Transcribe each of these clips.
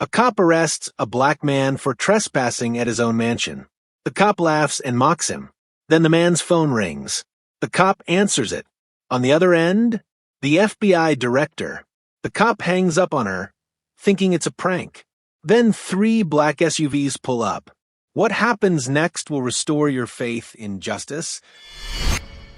A cop arrests a black man for trespassing at his own mansion. The cop laughs and mocks him. Then the man's phone rings. The cop answers it. On the other end, the FBI director. The cop hangs up on her, thinking it's a prank. Then 3 black SUVs pull up. What happens next will restore your faith in justice.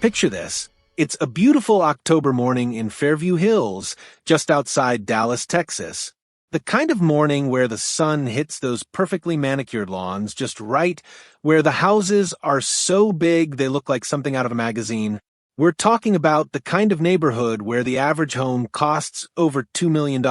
Picture this. It's a beautiful October morning in Fairview Hills, just outside Dallas, Texas. The kind of morning where the sun hits those perfectly manicured lawns just right, where the houses are so big they look like something out of a magazine. We're talking about the kind of neighborhood where the average home costs over $2 million.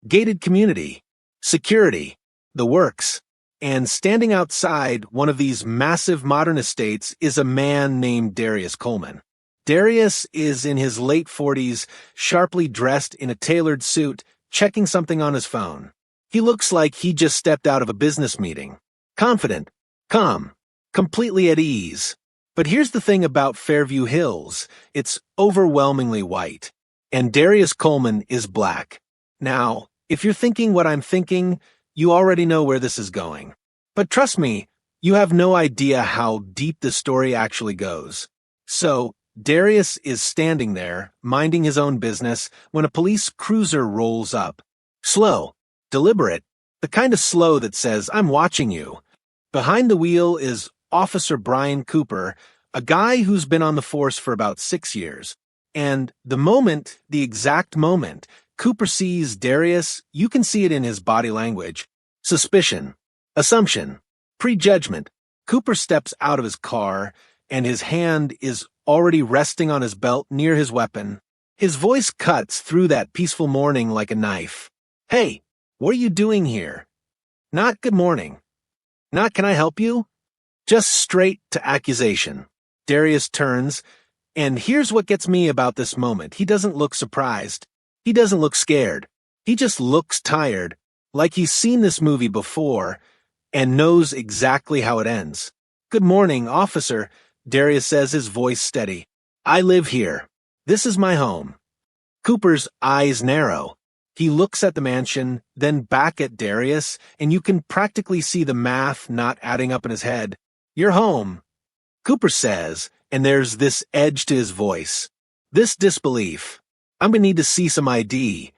Gated community, security, the works. And standing outside one of these massive modern estates is a man named Darius Coleman. Darius is in his late 40s, sharply dressed in a tailored suit, checking something on his phone. He looks like he just stepped out of a business meeting. Confident, calm, completely at ease. But here's the thing about Fairview Hills. It's overwhelmingly white. And Darius Coleman is black. Now, if you're thinking what I'm thinking, you already know where this is going. But trust me, you have no idea how deep the story actually goes. So, Darius is standing there, minding his own business, when a police cruiser rolls up. Slow, deliberate, the kind of slow that says, "I'm watching you." Behind the wheel is Officer Brian Cooper, a guy who's been on the force for about 6 years. And the exact moment, Cooper sees Darius, you can see it in his body language. Suspicion, assumption, prejudgment. Cooper steps out of his car, and his hand is already resting on his belt near his weapon. His voice cuts through that peaceful morning like a knife. "Hey, what are you doing here?" Not "good morning." Not "can I help you?" Just straight to accusation. Darius turns, and here's what gets me about this moment. He doesn't look surprised. He doesn't look scared. He just looks tired, like he's seen this movie before and knows exactly how it ends. "Good morning, officer," Darius says, his voice steady. "I live here. This is my home." Cooper's eyes narrow. He looks at the mansion, then back at Darius, and you can practically see the math not adding up in his head. "You're home," Cooper says, and there's this edge to his voice. This disbelief. "I'm gonna need to see some ID."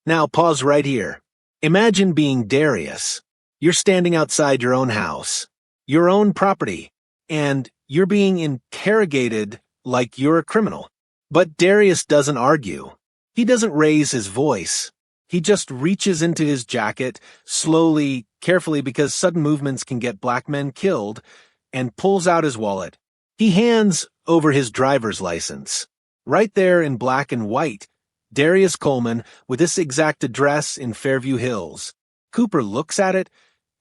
Now pause right here. Imagine being Darius. You're standing outside your own house, your own property, and you're being interrogated like you're a criminal. But Darius doesn't argue. He doesn't raise his voice. He just reaches into his jacket, slowly, carefully, because sudden movements can get black men killed, and pulls out his wallet. He hands over his driver's license. Right there in black and white, Darius Coleman with this exact address in Fairview Hills. Cooper looks at it,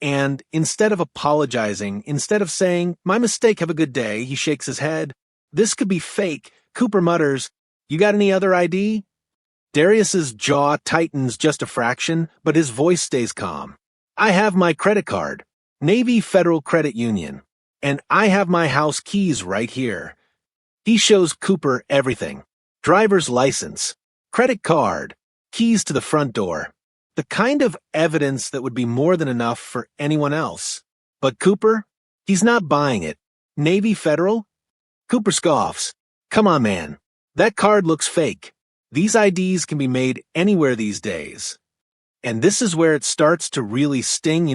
and instead of apologizing, instead of saying, "My mistake, have a good day," he shakes his head. This could be fake. Cooper mutters, "You got any other ID?" Darius's jaw tightens just a fraction, but his voice stays calm. "I have my credit card, Navy Federal Credit Union, and I have my house keys right here." He shows Cooper everything. Driver's license, credit card, keys to the front door. The kind of evidence that would be more than enough for anyone else. But Cooper? He's not buying it. Navy Federal? Cooper scoffs. "Come on, man. That card looks fake. These IDs can be made anywhere these days." And this is where it starts to really sting,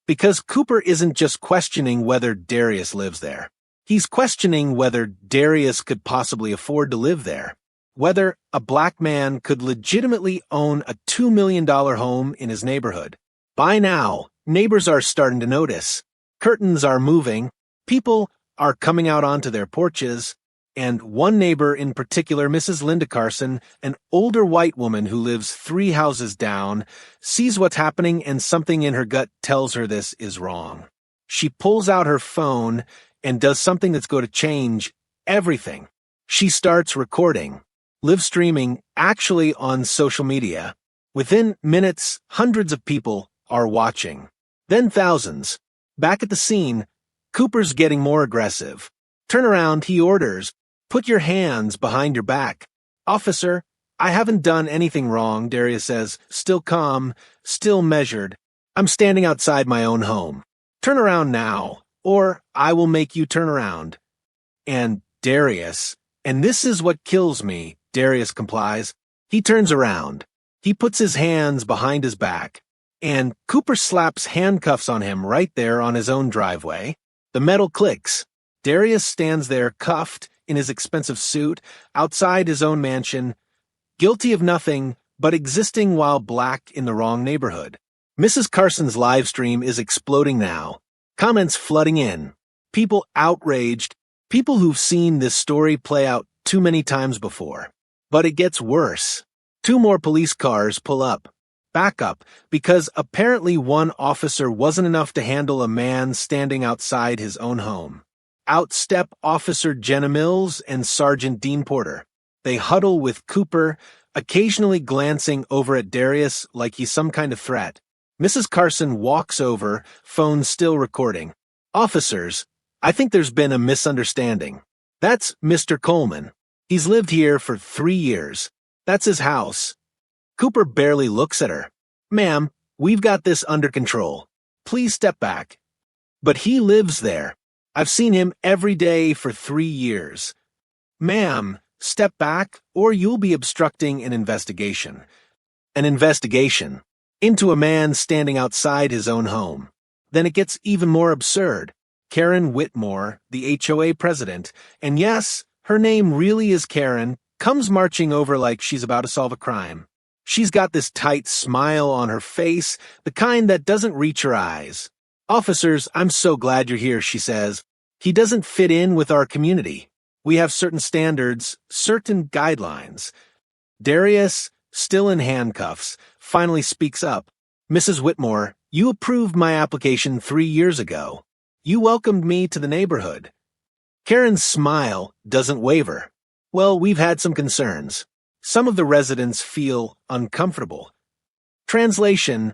because Cooper isn't just questioning whether Darius lives there. He's questioning whether Darius could possibly afford to live there. Whether a black man could legitimately own a $2 million home in his neighborhood. By now, neighbors are starting to notice. Curtains are moving, people are coming out onto their porches, and one neighbor in particular, Mrs. Linda Carson, an older white woman who lives 3 houses down, sees what's happening and something in her gut tells her this is wrong. She pulls out her phone and does something that's going to change everything. She starts recording. Live streaming, actually on social media. Within minutes, hundreds of people are watching. Then thousands. Back at the scene, Cooper's getting more aggressive. Turn around, he orders. "Put your hands behind your back." "Officer, I haven't done anything wrong, Darius says, still calm, still measured. I'm standing outside my own home. Turn around now, or I will make you turn around. And Darius, and this is what kills me, Darius complies. He turns around. He puts his hands behind his back, and Cooper slaps handcuffs on him right there on his own driveway. The metal clicks. Darius stands there cuffed in his expensive suit outside his own mansion, guilty of nothing but existing while black in the wrong neighborhood. Mrs. Carson's live stream is exploding now. Comments flooding in. People outraged. People who've seen this story play out too many times before. But it gets worse. 2 more police cars pull up. Back up, because apparently one officer wasn't enough to handle a man standing outside his own home. Out step Officer Jenna Mills and Sergeant Dean Porter. They huddle with Cooper, occasionally glancing over at Darius like he's some kind of threat. Mrs. Carson walks over, phone still recording. Officers, I think there's been a misunderstanding. That's Mr. Coleman. He's lived here for 3 years. That's his house. Cooper barely looks at her. Ma'am, we've got this under control. Please step back. But he lives there. I've seen him every day for 3 years. Ma'am, step back, or you'll be obstructing an investigation. An investigation into a man standing outside his own home. Then it gets even more absurd. Karen Whitmore, the HOA president, and yes, her name really is Karen, comes marching over like she's about to solve a crime. She's got this tight smile on her face, the kind that doesn't reach her eyes. Officers, I'm so glad you're here, she says. He doesn't fit in with our community. We have certain standards, certain guidelines. Darius, still in handcuffs, finally speaks up. Mrs. Whitmore, you approved my application 3 years ago. You welcomed me to the neighborhood. Karen's smile doesn't waver. Well, we've had some concerns. Some of the residents feel uncomfortable. Translation: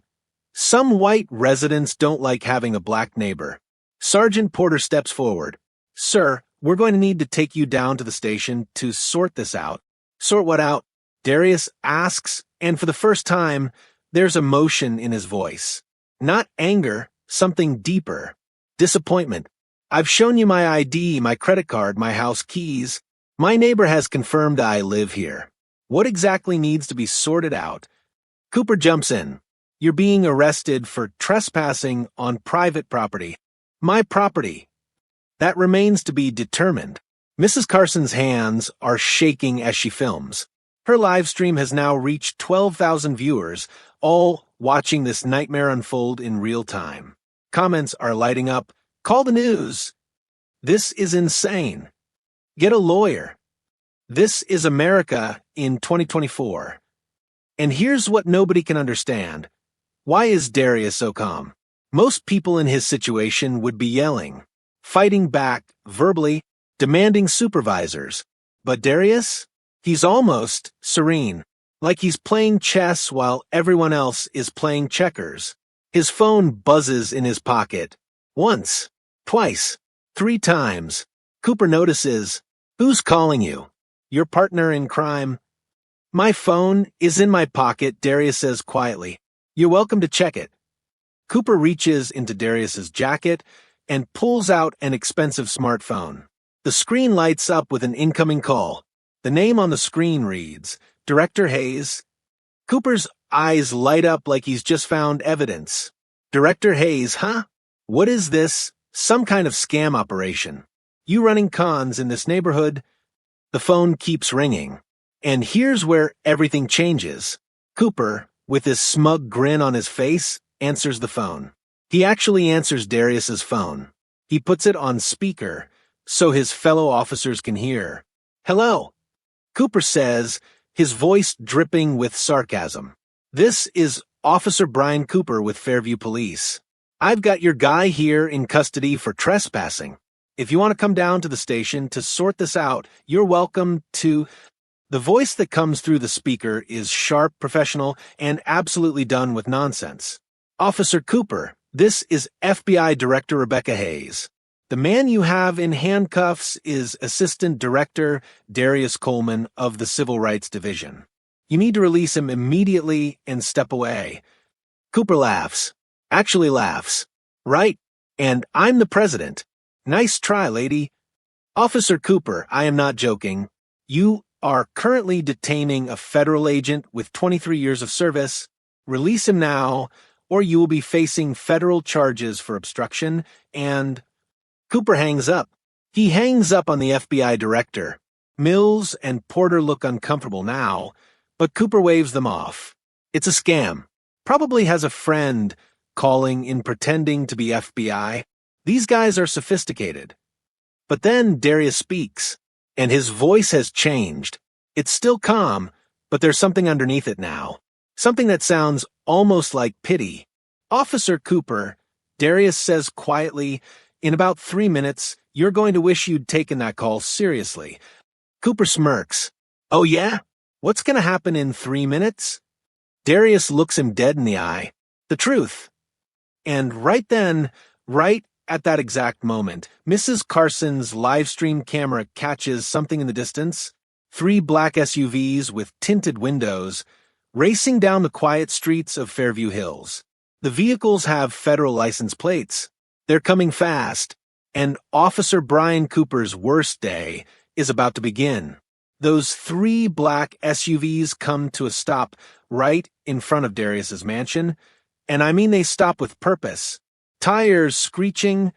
some white residents don't like having a black neighbor. Sergeant Porter steps forward. Sir, we're going to need to take you down to the station to sort this out. Sort what out? Darius asks, and for the first time, there's emotion in his voice. Not anger, something deeper. Disappointment. I've shown you my ID, my credit card, my house keys. My neighbor has confirmed I live here. What exactly needs to be sorted out? Cooper jumps in. You're being arrested for trespassing on private property. My property. That remains to be determined. Mrs. Carson's hands are shaking as she films. Her live stream has now reached 12,000 viewers, all watching this nightmare unfold in real time. Comments are lighting up. Call the news. This is insane. Get a lawyer. This is America in 2024. And here's what nobody can understand. Why is Darius so calm? Most people in his situation would be yelling, fighting back, verbally, demanding supervisors. But Darius? He's almost serene, like he's playing chess while everyone else is playing checkers. His phone buzzes in his pocket. Once, twice, 3 times. Cooper notices, who's calling you? Your partner in crime? My phone is in my pocket, Darius says quietly. You're welcome to check it. Cooper reaches into Darius's jacket and pulls out an expensive smartphone. The screen lights up with an incoming call. The name on the screen reads, Director Hayes. Cooper's eyes light up like he's just found evidence. Director Hayes, huh? What is this? Some kind of scam operation. You running cons in this neighborhood? The phone keeps ringing. And here's where everything changes. Cooper, with his smug grin on his face, answers the phone. He actually answers Darius's phone. He puts it on speaker so his fellow officers can hear. Hello. Cooper says, his voice dripping with sarcasm. This is Officer Brian Cooper with Fairview Police. I've got your guy here in custody for trespassing. If you want to come down to the station to sort this out, you're welcome to... The voice that comes through the speaker is sharp, professional, and absolutely done with nonsense. Officer Cooper, this is FBI Director Rebecca Hayes. The man you have in handcuffs is Assistant Director Darius Coleman of the Civil Rights Division. You need to release him immediately and step away. Cooper laughs. Actually laughs. Right? And I'm the president. Nice try, lady. Officer Cooper, I am not joking. You are currently detaining a federal agent with 23 years of service. Release him now, or you will be facing federal charges for obstruction, and... Cooper hangs up. He hangs up on the FBI director. Mills and Porter look uncomfortable now, but Cooper waves them off. It's a scam. Probably has a friend calling in pretending to be FBI. These guys are sophisticated. But then Darius speaks, and his voice has changed. It's still calm, but there's something underneath it now. Something that sounds almost like pity. Officer Cooper, Darius says quietly, in about 3 minutes, you're going to wish you'd taken that call seriously. Cooper smirks. Oh yeah? What's going to happen in 3 minutes? Darius looks him dead in the eye. The truth. And right then, right at that exact moment, Mrs. Carson's live stream camera catches something in the distance. 3 black SUVs with tinted windows racing down the quiet streets of Fairview Hills. The vehicles have federal license plates. They're coming fast, and Officer Brian Cooper's worst day is about to begin. Those 3 black SUVs come to a stop right in front of Darius's mansion, and I mean they stop with purpose. Tires screeching,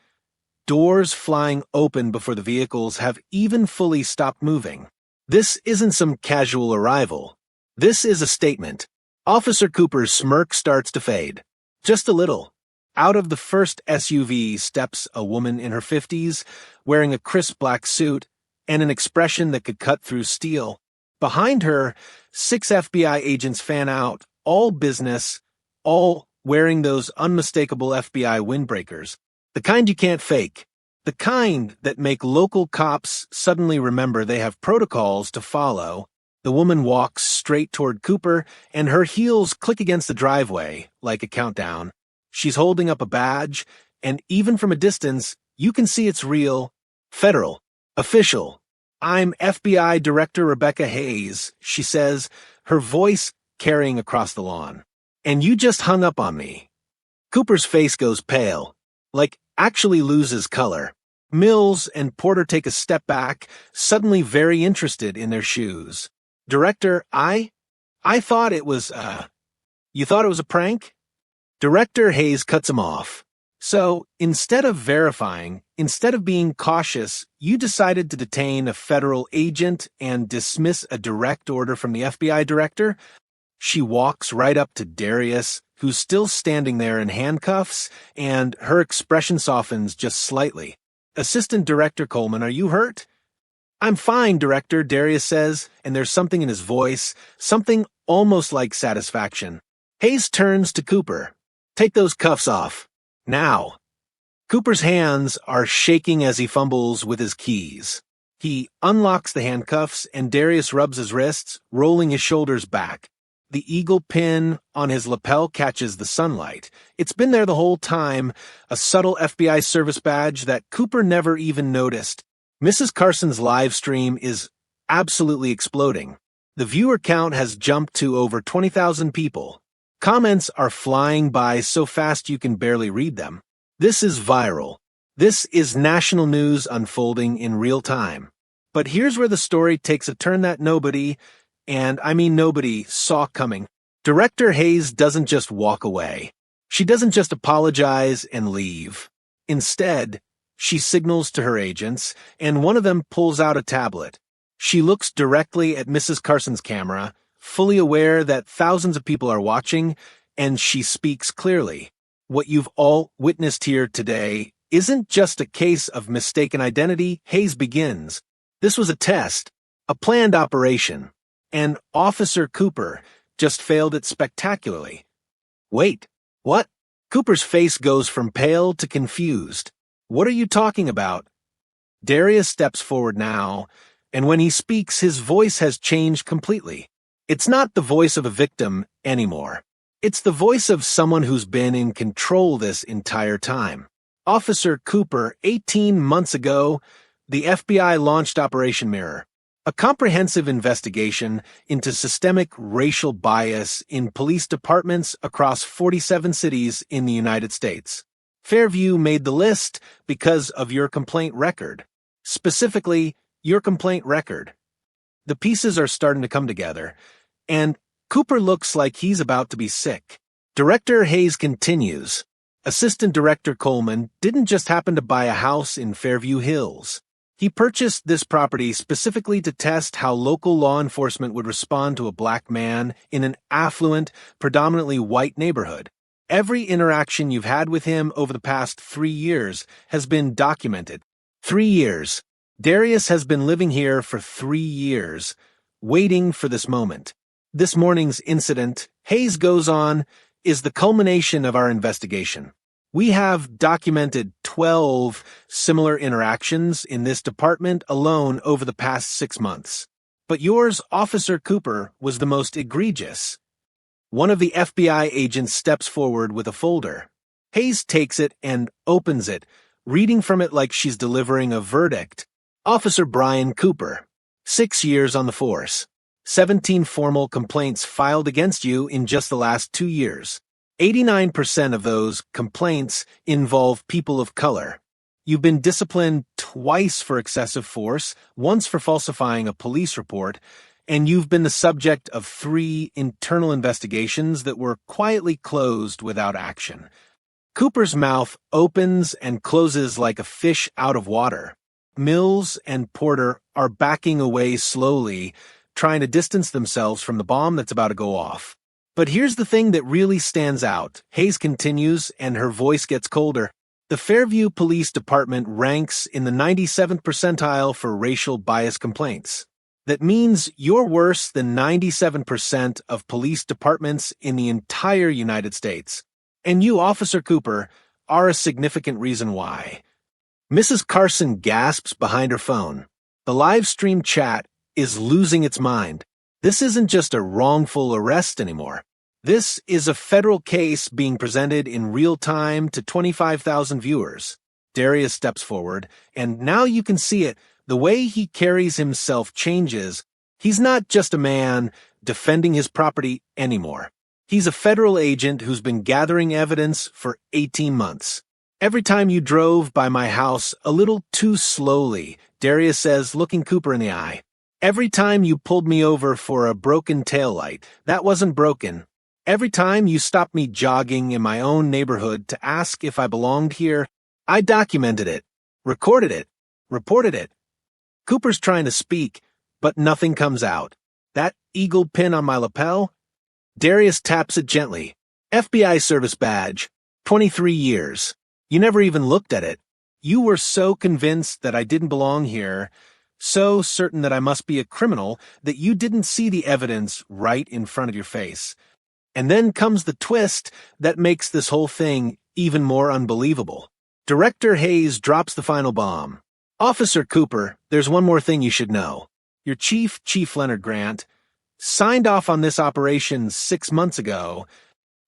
doors flying open before the vehicles have even fully stopped moving. This isn't some casual arrival. This is a statement. Officer Cooper's smirk starts to fade. Just a little. Out of the first SUV steps a woman in her 50s, wearing a crisp black suit and an expression that could cut through steel. Behind her, 6 FBI agents fan out, all business, all wearing those unmistakable FBI windbreakers. The kind you can't fake. The kind that make local cops suddenly remember they have protocols to follow. The woman walks straight toward Cooper, and her heels click against the driveway, like a countdown. She's holding up a badge, and even from a distance, you can see it's real. Federal. Official. I'm FBI Director Rebecca Hayes, she says, her voice carrying across the lawn. And you just hung up on me. Cooper's face goes pale, like actually loses color. Mills and Porter take a step back, suddenly very interested in their shoes. Director, I thought it was, you thought it was a prank? Director Hayes cuts him off. So, instead of verifying, instead of being cautious, you decided to detain a federal agent and dismiss a direct order from the FBI director? She walks right up to Darius, who's still standing there in handcuffs, and her expression softens just slightly. Assistant Director Coleman, are you hurt? I'm fine, Director, Darius says, and there's something in his voice, something almost like satisfaction. Hayes turns to Cooper. Take those cuffs off. Now. Cooper's hands are shaking as he fumbles with his keys. He unlocks the handcuffs, and Darius rubs his wrists, rolling his shoulders back. The eagle pin on his lapel catches the sunlight. It's been there the whole time, a subtle FBI service badge that Cooper never even noticed. Mrs. Carson's live stream is absolutely exploding. The viewer count has jumped to over 20,000 people. Comments are flying by so fast you can barely read them. This is viral. This is national news unfolding in real time. But here's where the story takes a turn that nobody, and I mean nobody, saw coming. Director Hayes doesn't just walk away. She doesn't just apologize and leave. Instead, she signals to her agents, and one of them pulls out a tablet. She looks directly at Mrs. Carson's camera, fully aware that thousands of people are watching, and she speaks clearly. What you've all witnessed here today isn't just a case of mistaken identity. Hayes begins. This was a test, a planned operation, and Officer Cooper just failed it spectacularly. Wait, what? Cooper's face goes from pale to confused. What are you talking about? Darius steps forward now, and when he speaks, his voice has changed completely. It's not the voice of a victim anymore. It's the voice of someone who's been in control this entire time. Officer Cooper, 18 months ago, the FBI launched Operation Mirror. A comprehensive investigation into systemic racial bias in police departments across 47 cities in the United States. Fairview made the list because of your complaint record. Specifically, your complaint record. The pieces are starting to come together, and Cooper looks like he's about to be sick. Director Hayes continues. Assistant Director Coleman didn't just happen to buy a house in Fairview Hills. He purchased this property specifically to test how local law enforcement would respond to a black man in an affluent, predominantly white neighborhood. Every interaction you've had with him over the past 3 years has been documented. 3 years. Darius has been living here for 3 years, waiting for this moment. This morning's incident, Hayes goes on, is the culmination of our investigation. We have documented 12 similar interactions in this department alone over the past 6 months. But yours, Officer Cooper, was the most egregious. One of the FBI agents steps forward with a folder. Hayes takes it and opens it, reading from it like she's delivering a verdict. Officer Brian Cooper, 6 years on the force. 17 formal complaints filed against you in just the last 2 years. 89% of those complaints involve people of color. You've been disciplined twice for excessive force, once for falsifying a police report, and you've been the subject of 3 internal investigations that were quietly closed without action. Cooper's mouth opens and closes like a fish out of water. Mills and Porter are backing away slowly, trying to distance themselves from the bomb that's about to go off. But here's the thing that really stands out. Hayes continues, and her voice gets colder. The Fairview Police Department ranks in the 97th percentile for racial bias complaints. That means you're worse than 97% of police departments in the entire United States. And you, Officer Cooper, are a significant reason why. Mrs. Carson gasps behind her phone. The live stream chat is losing its mind. This isn't just a wrongful arrest anymore. This is a federal case being presented in real time to 25,000 viewers. Darius steps forward, and now you can see it. The way he carries himself changes. He's not just a man defending his property anymore. He's a federal agent who's been gathering evidence for 18 months. Every time you drove by my house a little too slowly, Darius says, looking Cooper in the eye. Every time you pulled me over for a broken taillight, that wasn't broken. Every time you stopped me jogging in my own neighborhood to ask if I belonged here, I documented it, recorded it, reported it. Cooper's trying to speak, but nothing comes out. That eagle pin on my lapel? Darius taps it gently. FBI service badge. 23 years. You never even looked at it. You were so convinced that I didn't belong here, so certain that I must be a criminal, that you didn't see the evidence right in front of your face. And then comes the twist that makes this whole thing even more unbelievable. Director Hayes drops the final bomb. Officer Cooper, there's one more thing you should know. Your chief, Chief Leonard Grant, signed off on this operation 6 months ago.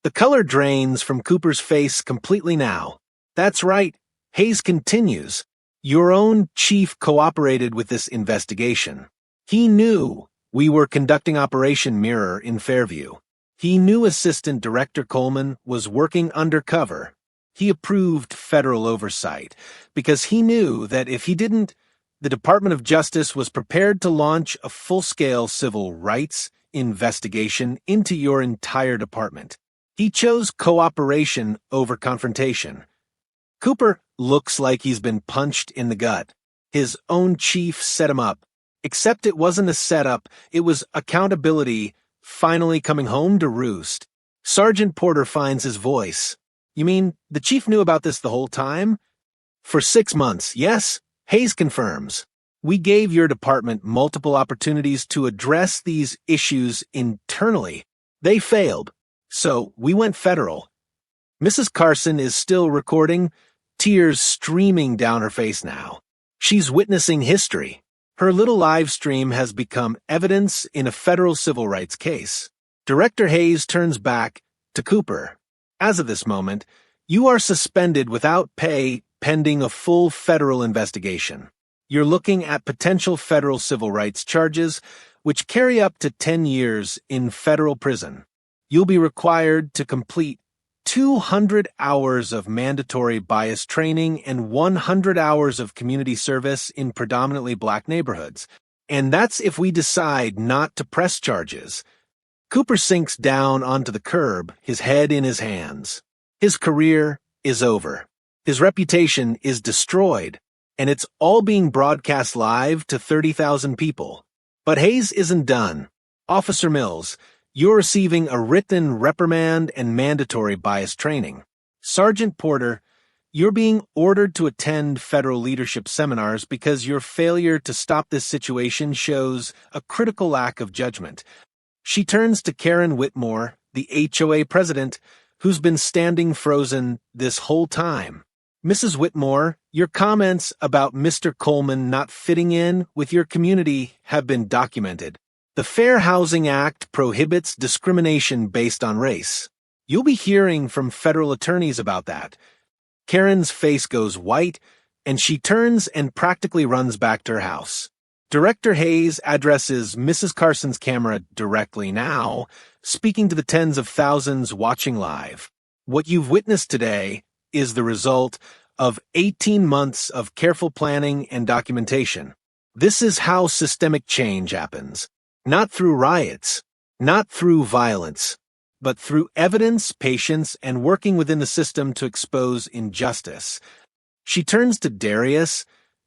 The color drains from Cooper's face completely now. That's right. Hayes continues. Your own chief cooperated with this investigation. He knew we were conducting Operation Mirror in Fairview. He knew Assistant Director Coleman was working undercover. He approved federal oversight because he knew that if he didn't, the Department of Justice was prepared to launch a full-scale civil rights investigation into your entire department. He chose cooperation over confrontation. Cooper looks like he's been punched in the gut. His own chief set him up. Except it wasn't a setup, it was accountability finally coming home to roost. Sergeant Porter finds his voice. You mean the chief knew about this the whole time? For 6 months, yes, Hayes confirms. We gave your department multiple opportunities to address these issues internally. They failed, so we went federal. Mrs. Carson is still recording, tears streaming down her face now. She's witnessing history. Her little live stream has become evidence in a federal civil rights case. Director Hayes turns back to Cooper. As of this moment, you are suspended without pay pending a full federal investigation. You're looking at potential federal civil rights charges, which carry up to 10 years in federal prison. You'll be required to complete 200 hours of mandatory bias training and 100 hours of community service in predominantly black neighborhoods. And that's if we decide not to press charges. Cooper sinks down onto the curb, his head in his hands. His career is over. His reputation is destroyed, and it's all being broadcast live to 30,000 people. But Hayes isn't done. Officer Mills, you're receiving a written reprimand and mandatory bias training. Sergeant Porter, you're being ordered to attend federal leadership seminars because your failure to stop this situation shows a critical lack of judgment. She turns to Karen Whitmore, the HOA president, who's been standing frozen this whole time. Mrs. Whitmore, your comments about Mr. Coleman not fitting in with your community have been documented. The Fair Housing Act prohibits discrimination based on race. You'll be hearing from federal attorneys about that. Karen's face goes white, and she turns and practically runs back to her house. Director Hayes addresses Mrs. Carson's camera directly now, speaking to the tens of thousands watching live. What you've witnessed today is the result of 18 months of careful planning and documentation. This is how systemic change happens. Not through riots, not through violence, but through evidence, patience, and working within the system to expose injustice. She turns to Darius,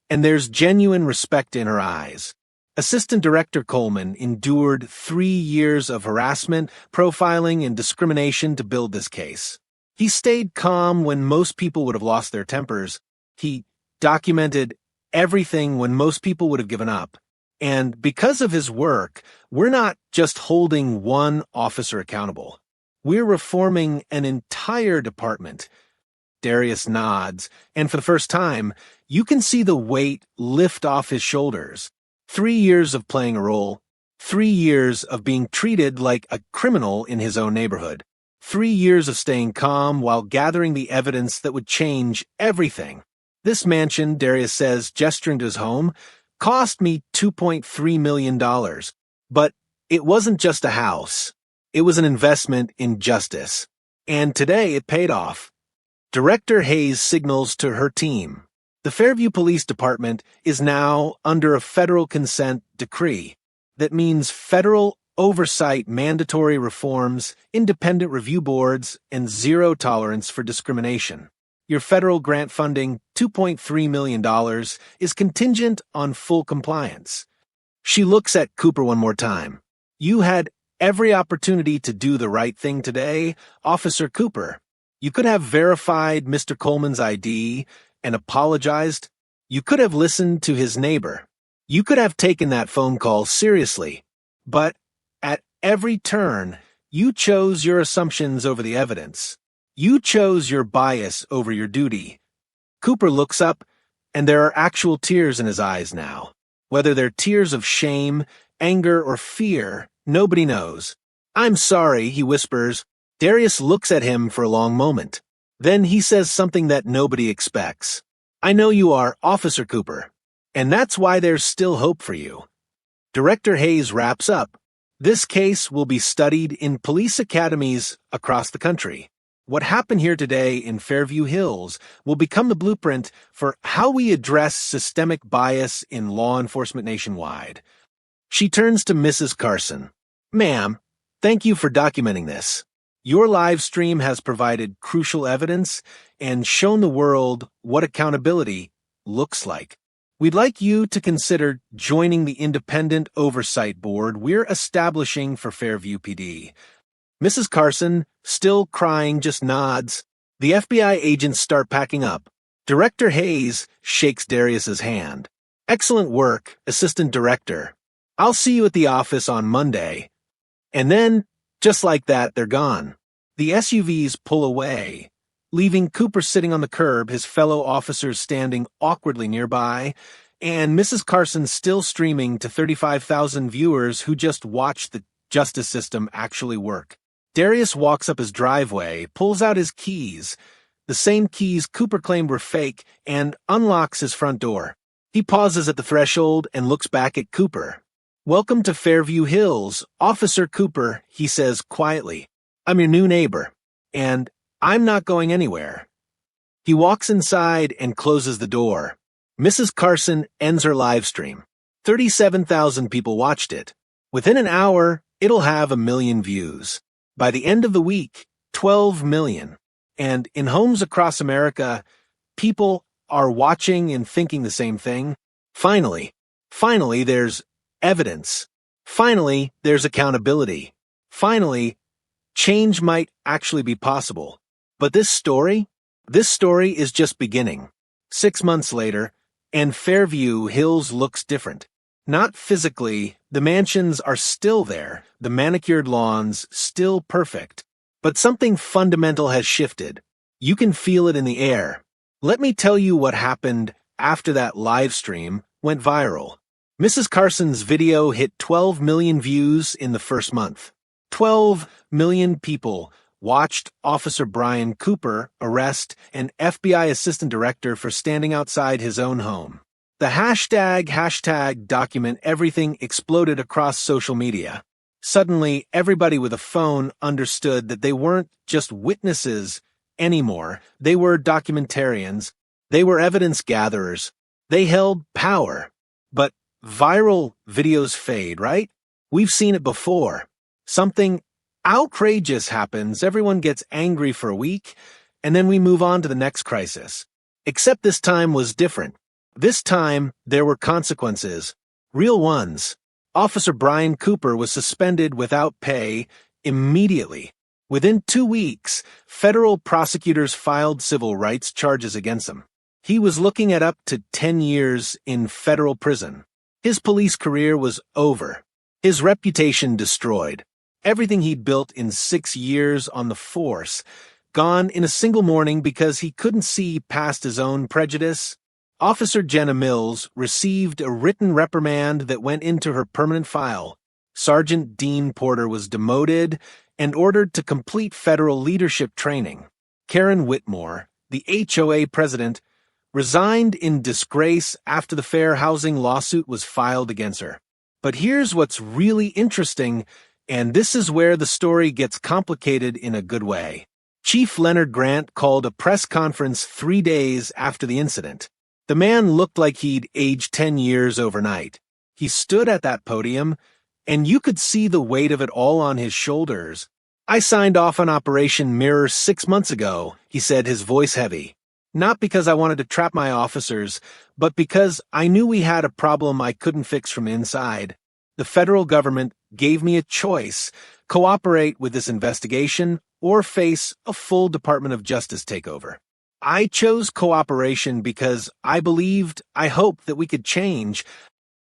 and there's genuine respect in her eyes. Assistant Director Coleman endured 3 years of harassment, profiling, and discrimination to build this case. He stayed calm when most people would have lost their tempers. He documented everything when most people would have given up. And because of his work, we're not just holding one officer accountable. We're reforming an entire department. Darius nods, and for the first time, you can see the weight lift off his shoulders. 3 years of playing a role, 3 years of being treated like a criminal in his own neighborhood, 3 years of staying calm while gathering the evidence that would change everything. This mansion, Darius says, gesturing to his home, cost me $2.3 million. But it wasn't just a house. It was an investment in justice. And today it paid off. Director Hayes signals to her team. The Fairview Police Department is now under a federal consent decree. That means federal oversight, mandatory reforms, independent review boards, and zero tolerance for discrimination. Your federal grant funding, $2.3 million, is contingent on full compliance. She looks at Cooper one more time. You had every opportunity to do the right thing today, Officer Cooper. You could have verified Mr. Coleman's ID and apologized. You could have listened to his neighbor. You could have taken that phone call seriously. But at every turn, you chose your assumptions over the evidence. You chose your bias over your duty. Cooper looks up, and there are actual tears in his eyes now. Whether they're tears of shame, anger, or fear, nobody knows. I'm sorry, he whispers. Darius looks at him for a long moment. Then he says something that nobody expects. I know you are, Officer Cooper, and that's why there's still hope for you. Director Hayes wraps up. This case will be studied in police academies across the country. What happened here today in Fairview Hills will become the blueprint for how we address systemic bias in law enforcement nationwide. She turns to Mrs. Carson. Ma'am, thank you for documenting this. Your live stream has provided crucial evidence and shown the world what accountability looks like. We'd like you to consider joining the independent oversight board we're establishing for Fairview PD. Mrs. Carson, still crying, just nods. The FBI agents start packing up. Director Hayes shakes Darius's hand. Excellent work, Assistant Director. I'll see you at the office on Monday. And then, just like that, they're gone. The SUVs pull away, leaving Cooper sitting on the curb, his fellow officers standing awkwardly nearby, and Mrs. Carson still streaming to 35,000 viewers who just watched the justice system actually work. Darius walks up his driveway, pulls out his keys, the same keys Cooper claimed were fake, and unlocks his front door. He pauses at the threshold and looks back at Cooper. "Welcome to Fairview Hills, Officer Cooper," he says quietly. "I'm your new neighbor, and I'm not going anywhere." He walks inside and closes the door. Mrs. Carson ends her live stream. 37,000 people watched it. Within an hour, it'll have 1 million views. By the end of the week, 12 million. And in homes across America, people are watching and thinking the same thing. Finally, there's evidence. Finally, there's accountability. Finally, change might actually be possible. But this story is just beginning. 6 months later, and Fairview Hills looks different. Not physically, the mansions are still there, the manicured lawns still perfect. But something fundamental has shifted. You can feel it in the air. Let me tell you what happened after that live stream went viral. Mrs. Carson's video hit 12 million views in the first month. 12 million people watched Officer Brian Cooper arrest an FBI assistant director for standing outside his own home. The hashtag document everything exploded across social media. Suddenly, everybody with a phone understood that they weren't just witnesses anymore. They were documentarians. They were evidence gatherers. They held power. But viral videos fade, right? We've seen it before. Something outrageous happens, everyone gets angry for a week, and then we move on to the next crisis. Except this time was different. This time, there were consequences. Real ones. Officer Brian Cooper was suspended without pay immediately. Within 2 weeks, federal prosecutors filed civil rights charges against him. He was looking at up to 10 years in federal prison. His police career was over. His reputation destroyed. Everything he'd built in 6 years on the force, gone in a single morning because he couldn't see past his own prejudice. Officer Jenna Mills received a written reprimand that went into her permanent file. Sergeant Dean Porter was demoted and ordered to complete federal leadership training. Karen Whitmore, the HOA president, resigned in disgrace after the fair housing lawsuit was filed against her. But here's what's really interesting, and this is where the story gets complicated in a good way. Chief Leonard Grant called a press conference 3 days after the incident. The man looked like he'd aged 10 years overnight. He stood at that podium, and you could see the weight of it all on his shoulders. "I signed off on Operation Mirror 6 months ago," he said, his voice heavy. "Not because I wanted to trap my officers, but because I knew we had a problem I couldn't fix from inside. The federal government gave me a choice: cooperate with this investigation or face a full Department of Justice takeover. I chose cooperation because I hoped that we could change."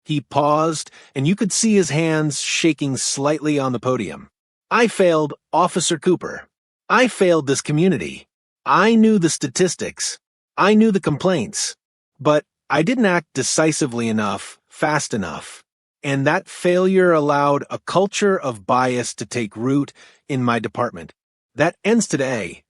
He paused, and you could see his hands shaking slightly on the podium. "I failed Officer Cooper. I failed this community. I knew the statistics. I knew the complaints. But I didn't act decisively enough, fast enough. And that failure allowed a culture of bias to take root in my department. That ends today."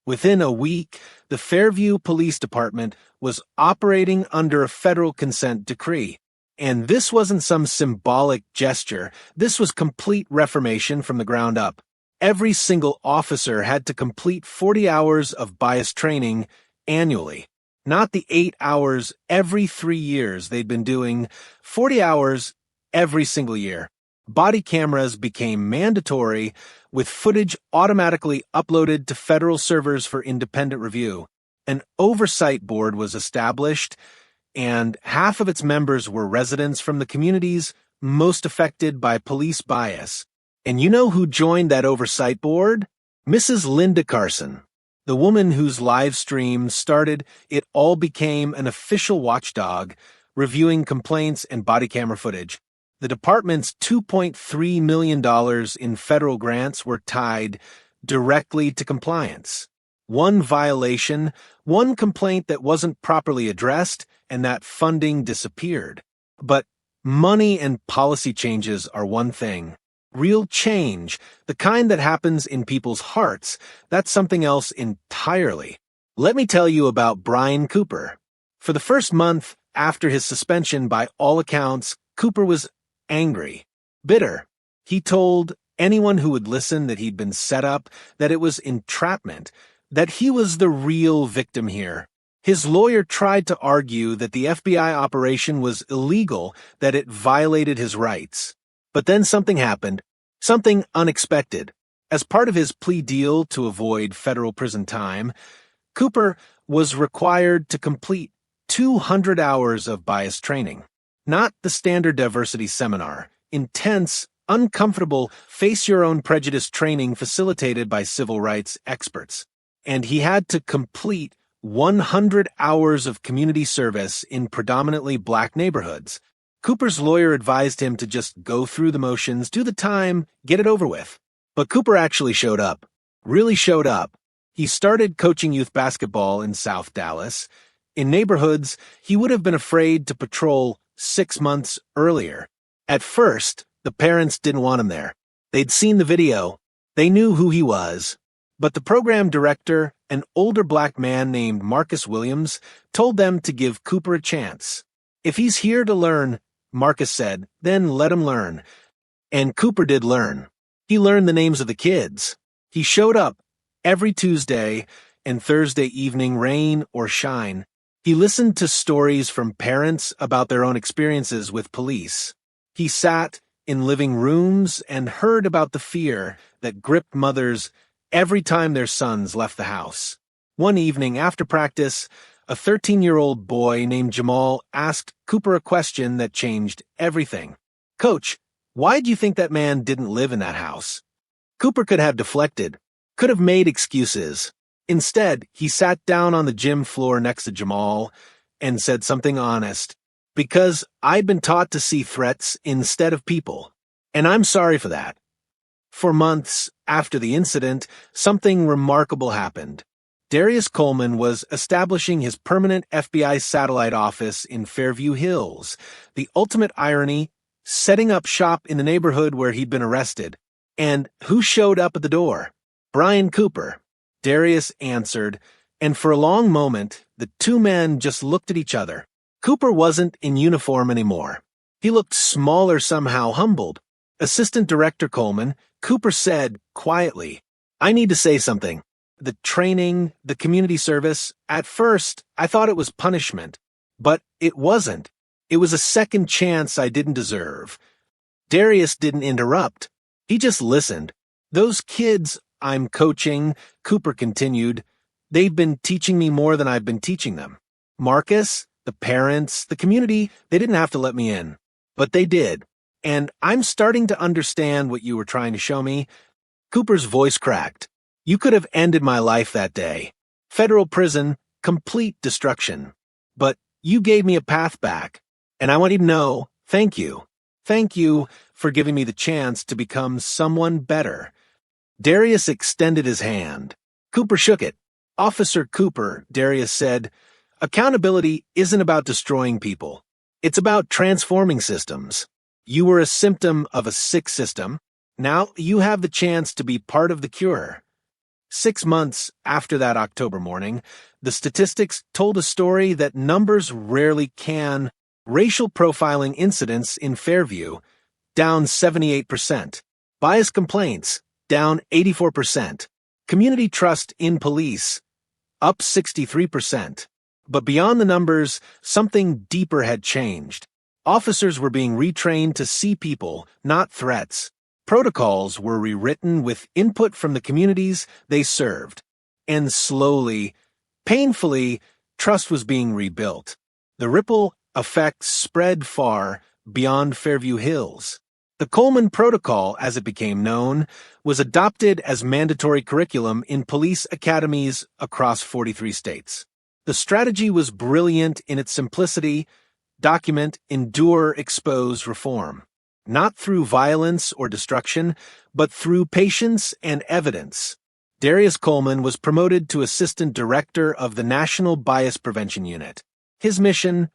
Within a week, the Fairview Police Department was operating under a federal consent decree. And this wasn't some symbolic gesture. This was complete reformation from the ground up. Every single officer had to complete 40 hours of bias training annually. Not the 8 hours every 3 years they'd been doing, 40 hours every single year. Body cameras became mandatory, with footage automatically uploaded to federal servers for independent review. An oversight board was established, and half of its members were residents from the communities most affected by police bias. And you know who joined that oversight board? Mrs. Linda Carson, the woman whose live stream started It All became an official watchdog, reviewing complaints and body camera footage. The department's $2.3 million in federal grants were tied directly to compliance. One violation, one complaint that wasn't properly addressed, and that funding disappeared. But money and policy changes are one thing. Real change, the kind that happens in people's hearts, that's something else entirely. Let me tell you about Brian Cooper. For the first month after his suspension, by all accounts, Cooper was angry, bitter. He told anyone who would listen that he'd been set up, that it was entrapment, that he was the real victim here. His lawyer tried to argue that the FBI operation was illegal, that it violated his rights. But then something happened, something unexpected. As part of his plea deal to avoid federal prison time, Cooper was required to complete 200 hours of bias training. Not the standard diversity seminar, intense, uncomfortable, face-your-own prejudice training facilitated by civil rights experts. And he had to complete 100 hours of community service in predominantly black neighborhoods. Cooper's lawyer advised him to just go through the motions, do the time, get it over with. But Cooper actually showed up, really showed up. He started coaching youth basketball in South Dallas. In neighborhoods he would have been afraid to patrol 6 months earlier. At first, the parents didn't want him there. They'd seen the video. They knew who he was. But the program director, an older black man named Marcus Williams, told them to give Cooper a chance. If he's here to learn, Marcus said, then let him learn. And Cooper did learn. He learned the names of the kids. He showed up every Tuesday and Thursday evening, rain or shine. He listened to stories from parents about their own experiences with police. He sat in living rooms and heard about the fear that gripped mothers every time their sons left the house. One evening after practice, a 13-year-old boy named Jamal asked Cooper a question that changed everything. "Coach, why do you think that man didn't live in that house?" Cooper could have deflected, could have made excuses. Instead, he sat down on the gym floor next to Jamal and said something honest. "Because I'd been taught to see threats instead of people, and I'm sorry for that." For months after the incident, something remarkable happened. Darius Coleman was establishing his permanent FBI satellite office in Fairview Hills. The ultimate irony, setting up shop in the neighborhood where he'd been arrested. And who showed up at the door? Brian Cooper. Darius answered, and for a long moment, the two men just looked at each other. Cooper wasn't in uniform anymore. He looked smaller, somehow humbled. "Assistant Director Coleman," Cooper said quietly, "I need to say something. The training, the community service, at first, I thought it was punishment. But it wasn't. It was a second chance I didn't deserve." Darius didn't interrupt. He just listened. "Those kids I'm coaching," Cooper continued, "they've been teaching me more than I've been teaching them. Marcus, the parents, the community, they didn't have to let me in. But they did. And I'm starting to understand what you were trying to show me." Cooper's voice cracked. "You could have ended my life that day. Federal prison, complete destruction. But you gave me a path back. And I want you to know, thank you. Thank you for giving me the chance to become someone better." Darius extended his hand. Cooper shook it. "Officer Cooper," Darius said, "accountability isn't about destroying people. It's about transforming systems. You were a symptom of a sick system. Now you have the chance to be part of the cure." 6 months after that October morning, the statistics told a story that numbers rarely can. Racial profiling incidents in Fairview, down 78%. Bias complaints, down 84%. Community trust in police, up 63%. But beyond the numbers, something deeper had changed. Officers were being retrained to see people, not threats. Protocols were rewritten with input from the communities they served. And slowly, painfully, trust was being rebuilt. The ripple effect spread far beyond Fairview Hills. The Coleman Protocol, as it became known, was adopted as mandatory curriculum in police academies across 43 states. The strategy was brilliant in its simplicity: document, endure, expose, reform. Not through violence or destruction, but through patience and evidence. Darius Coleman was promoted to Assistant Director of the National Bias Prevention Unit. His mission: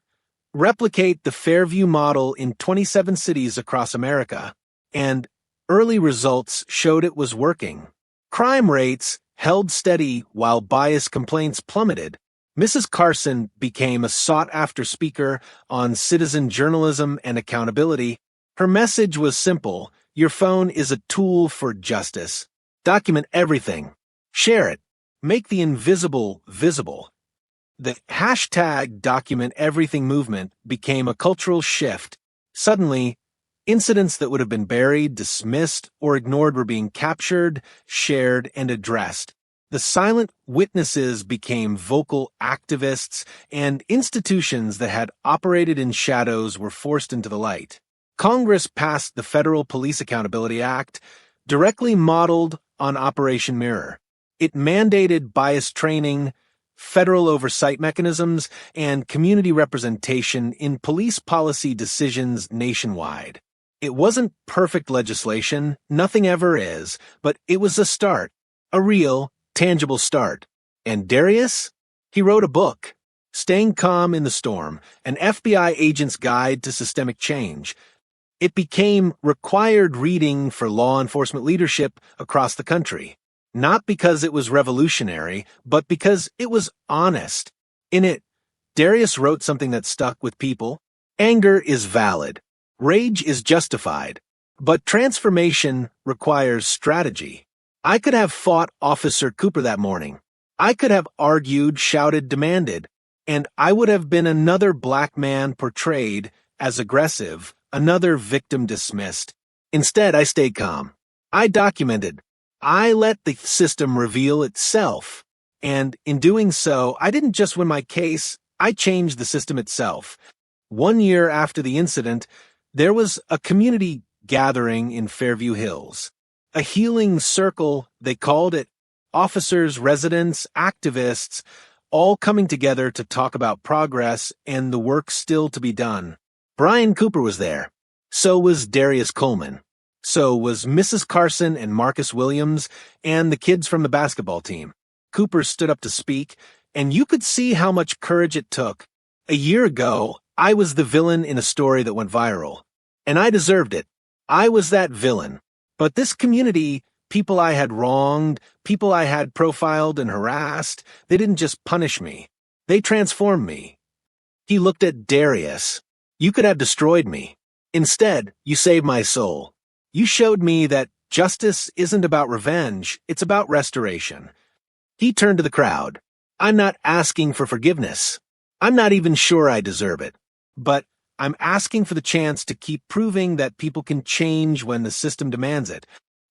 replicate the Fairview model in 27 cities across America. And early results showed it was working. Crime rates held steady while bias complaints plummeted. Mrs. Carson became a sought-after speaker on citizen journalism and accountability. Her message was simple: your phone is a tool for justice. Document everything. Share it. Make the invisible visible. The hashtag Document Everything movement became a cultural shift. Suddenly, incidents that would have been buried, dismissed, or ignored were being captured, shared, and addressed. The silent witnesses became vocal activists, and institutions that had operated in shadows were forced into the light. Congress passed the Federal Police Accountability Act, directly modeled on Operation Mirror. It mandated bias training, federal oversight mechanisms, and community representation in police policy decisions nationwide. It wasn't perfect legislation, nothing ever is, but it was a start, a real, tangible start. And Darius? He wrote a book, Staying Calm in the Storm, an FBI agent's guide to systemic change. It became required reading for law enforcement leadership across the country. Not because it was revolutionary, but because it was honest. In it, Darius wrote something that stuck with people. Anger is valid. Rage is justified. But transformation requires strategy. I could have fought Officer Cooper that morning. I could have argued, shouted, demanded. And I would have been another black man portrayed as aggressive, another victim dismissed. Instead, I stayed calm. I documented. I let the system reveal itself. And in doing so, I didn't just win my case, I changed the system itself. 1 year after the incident, there was a community gathering in Fairview Hills. A healing circle, they called it. Officers, residents, activists, all coming together to talk about progress and the work still to be done. Brian Cooper was there. So was Darius Coleman. So was Mrs. Carson and Marcus Williams and the kids from the basketball team. Cooper stood up to speak, and you could see how much courage it took. A year ago, I was the villain in a story that went viral. And I deserved it. I was that villain. But this community, people I had wronged, people I had profiled and harassed, they didn't just punish me. They transformed me. He looked at Darius. You could have destroyed me. Instead, you saved my soul. You showed me that justice isn't about revenge, it's about restoration. He turned to the crowd. I'm not asking for forgiveness. I'm not even sure I deserve it. But I'm asking for the chance to keep proving that people can change when the system demands it.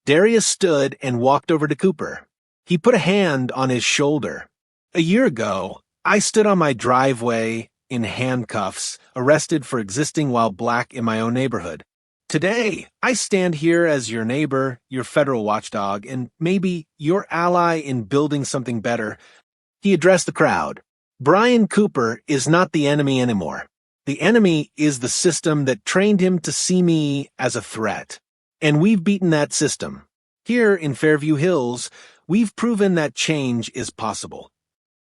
Darius stood and walked over to Cooper. He put a hand on his shoulder. A year ago, I stood on my driveway in handcuffs, arrested for existing while black in my own neighborhood. Today, I stand here as your neighbor, your federal watchdog, and maybe your ally in building something better. He addressed the crowd. Brian Cooper is not the enemy anymore. The enemy is the system that trained him to see me as a threat. And we've beaten that system. Here in Fairview Hills, we've proven that change is possible.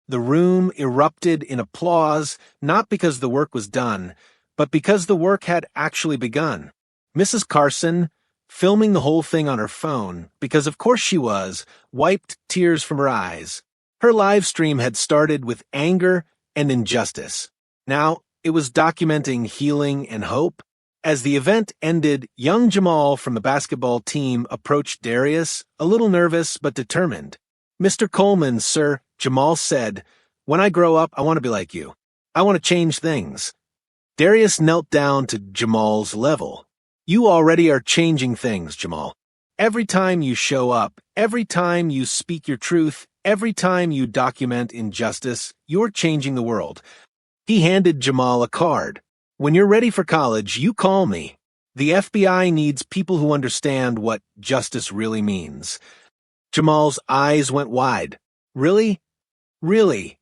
The room erupted in applause, not because the work was done, but because the work had actually begun. Mrs. Carson, filming the whole thing on her phone, because of course she was, wiped tears from her eyes. Her live stream had started with anger and injustice. Now, it was documenting healing and hope. As the event ended, young Jamal from the basketball team approached Darius, a little nervous but determined. Mr. Coleman, sir, Jamal said, when I grow up, I want to be like you. I want to change things. Darius knelt down to Jamal's level. You already are changing things, Jamal. Every time you show up, every time you speak your truth, every time you document injustice, you're changing the world. He handed Jamal a card. When you're ready for college, you call me. The FBI needs people who understand what justice really means. Jamal's eyes went wide. Really? Really?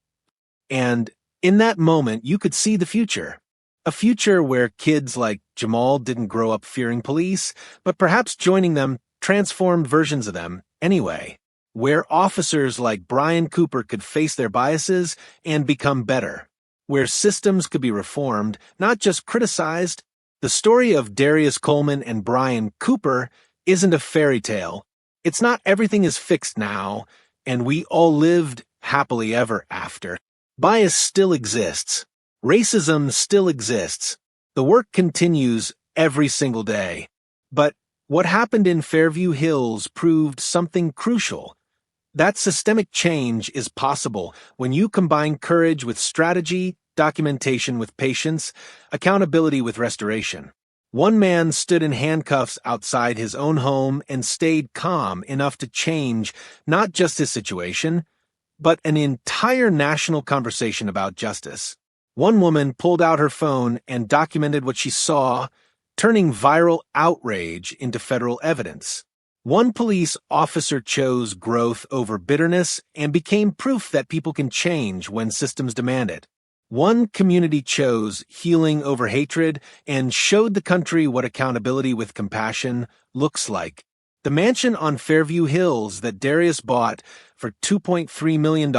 And in that moment, you could see the future. A future where kids like Jamal didn't grow up fearing police, but perhaps joining them transformed versions of them anyway. Where officers like Brian Cooper could face their biases and become better. Where systems could be reformed, not just criticized. The story of Darius Coleman and Brian Cooper isn't a fairy tale. It's not everything is fixed now, and we all lived happily ever after. Bias still exists. Racism still exists. The work continues every single day. But what happened in Fairview Hills proved something crucial. That systemic change is possible when you combine courage with strategy, documentation with patience, accountability with restoration. One man stood in handcuffs outside his own home and stayed calm enough to change not just his situation, but an entire national conversation about justice. One woman pulled out her phone and documented what she saw, turning viral outrage into federal evidence. One police officer chose growth over bitterness and became proof that people can change when systems demand it. One community chose healing over hatred and showed the country what accountability with compassion looks like. The mansion on Fairview Hills that Darius bought for $2.3 million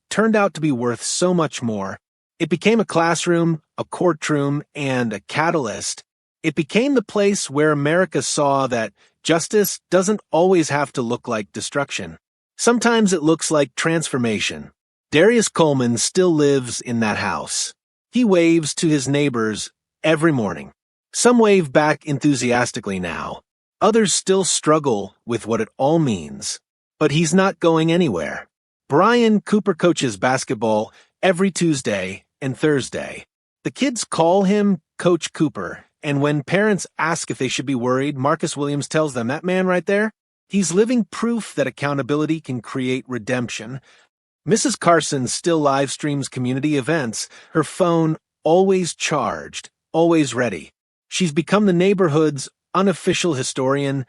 turned out to be worth so much more. It became a classroom, a courtroom, and a catalyst. It became the place where America saw that justice doesn't always have to look like destruction. Sometimes it looks like transformation. Darius Coleman still lives in that house. He waves to his neighbors every morning. Some wave back enthusiastically now. Others still struggle with what it all means. But he's not going anywhere. Brian Cooper coaches basketball every Tuesday and Thursday. The kids call him Coach Cooper, and when parents ask if they should be worried, Marcus Williams tells them, that man right there, he's living proof that accountability can create redemption. Mrs. Carson still live streams community events, her phone always charged, always ready. She's become the neighborhood's unofficial historian,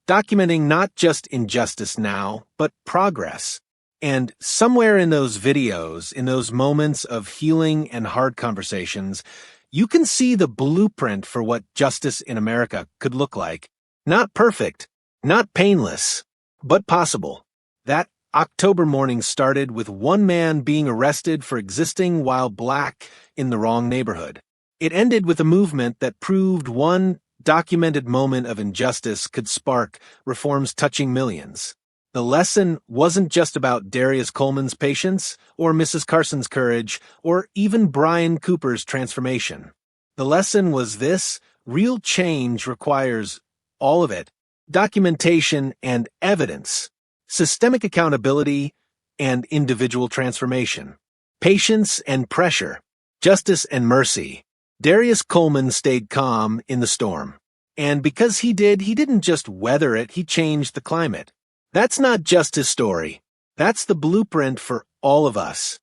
documenting not just injustice now, but progress. And somewhere in those videos, in those moments of healing and hard conversations, you can see the blueprint for what justice in America could look like. Not perfect, not painless, but possible. That October morning started with one man being arrested for existing while black in the wrong neighborhood. It ended with a movement that proved one documented moment of injustice could spark reforms touching millions. The lesson wasn't just about Darius Coleman's patience, or Mrs. Carson's courage, or even Brian Cooper's transformation. The lesson was this: real change requires all of it: documentation and evidence, systemic accountability and individual transformation, patience and pressure, justice and mercy. Darius Coleman stayed calm in the storm. And because he didn't just weather it, he changed the climate. That's not just his story. That's the blueprint for all of us.